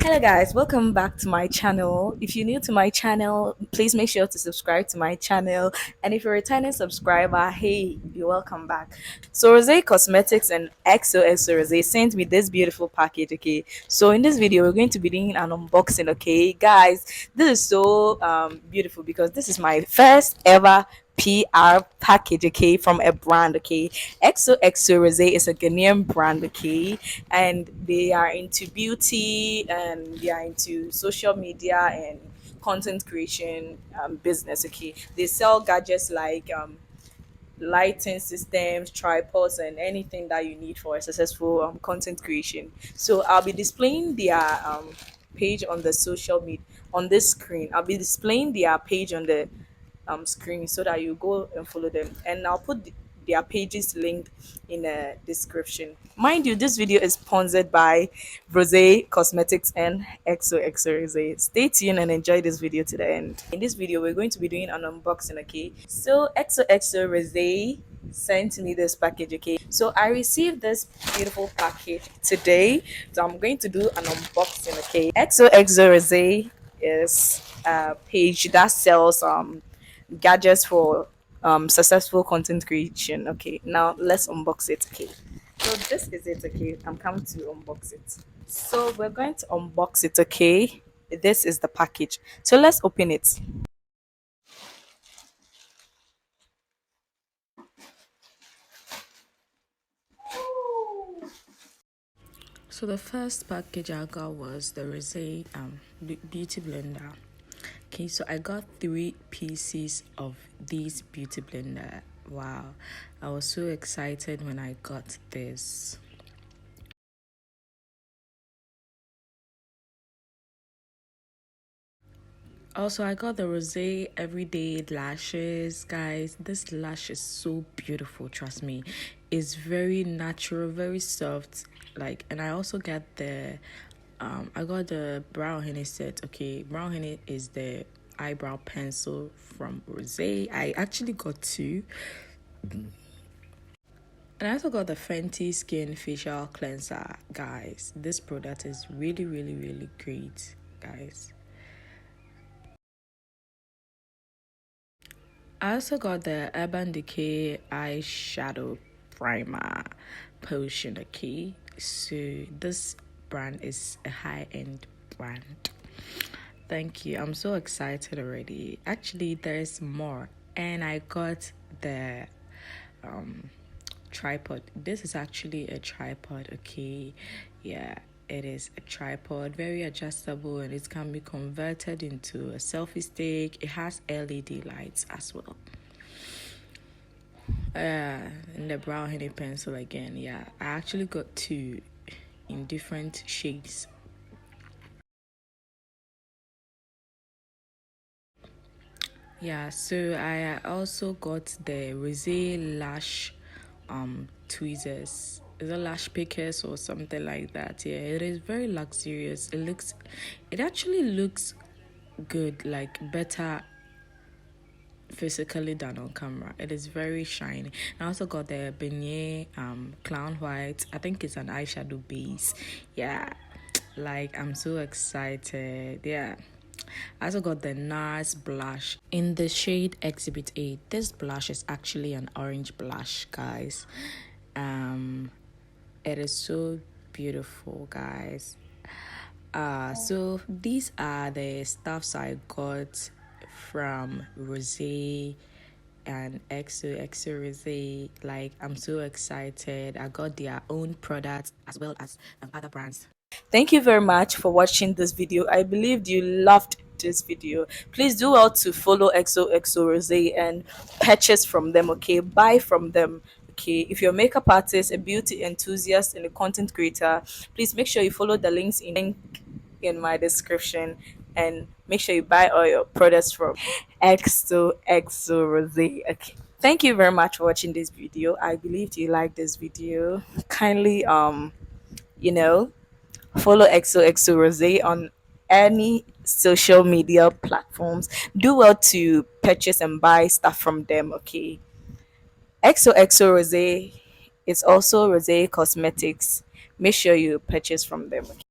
Hello guys, welcome back to my channel. If you're new to my channel, please make sure to subscribe to my channel. And if you're a returning subscriber, hey, you're welcome back. So Rozay Cosmetics and XOXO Rozay sent me this beautiful package, okay? So in this video, we're going to be doing an unboxing, okay? Guys, this is so beautiful because this is my first ever PR package, okay, from a brand, okay. XOXO Rosé is a Ghanaian brand, okay, and they are into beauty and they are into social media and content creation business, okay. They sell gadgets like lighting systems, tripods, and anything that you need for a successful content creation. So I'll be displaying their page on the social media on this screen. I'll be displaying their page on the screen so that you go and follow them. And I'll put their pages linked in the description. Mind you, this video is sponsored by Rozay Cosmetics and XOXO Rosé. Stay tuned and enjoy this video to the end. In this video, we're going to be doing an unboxing, okay? So XOXO Rosé sent me this package, okay? So I received this beautiful package today. So I'm going to do an unboxing, okay? XOXO Rosé is a page that sells gadgets for successful content creation. Okay, now let's unbox it. Okay, so this is it. Okay, I'm coming to unbox it. So we're going to unbox it. Okay, this is the package. So let's open it. So the first package I got was the Rozay beauty blender. Okay, so I got 3 pieces of this beauty blender. Wow, I was so excited when I got this. Also, I got the Rosé Everyday Lashes, guys. This lash is so beautiful, trust me. It's very natural, very soft. Like, and I also got the I got the brow henna set. Okay, brow henna is the eyebrow pencil from Rosé. I actually got two. And I also got the Fenty Skin Facial Cleanser, guys. This product is really, really, really great, guys. I also got the Urban Decay eyeshadow primer potion, okay? So this brand is a high-end brand. Thank you. I'm so excited already. Actually, there's more. And I got the tripod. This is actually a tripod, okay? Yeah, it is a tripod, very adjustable, and it can be converted into a selfie stick. It has LED lights as well. And the brown honey pencil again. Yeah, I actually got two in different shades. Yeah, so I also got the Rosé lash tweezers. Is it lash pickers or something like that? Yeah, it is very luxurious. It actually looks good, like better physically than on camera. It is very shiny. I also got the Beignet Clown White. I think it's an eyeshadow base. Yeah, like I'm so excited. Yeah. I also got the NARS blush in the shade Exhibit 8. This blush is actually an orange blush, guys. It is so beautiful, guys. So these are the stuffs I got from Rosé and XOXO Rosé. Like, I'm so excited. I got their own products as well as other brands. Thank you very much for watching this video. I believed you loved this video. Please do well to follow XOXO Rosé and purchase from them, okay? Buy from them. Okay, if you're a makeup artist, a beauty enthusiast, and a content creator, please make sure you follow the links in my description and make sure you buy all your products from XOXO Rosé. Okay. Thank you very much for watching this video. I believed you liked this video. Kindly you know, follow XOXO Rosé on any social media platforms. Do well to purchase and buy stuff from them, okay? XOXO Rosé is also Rosé Cosmetics. Make sure you purchase from them. Okay?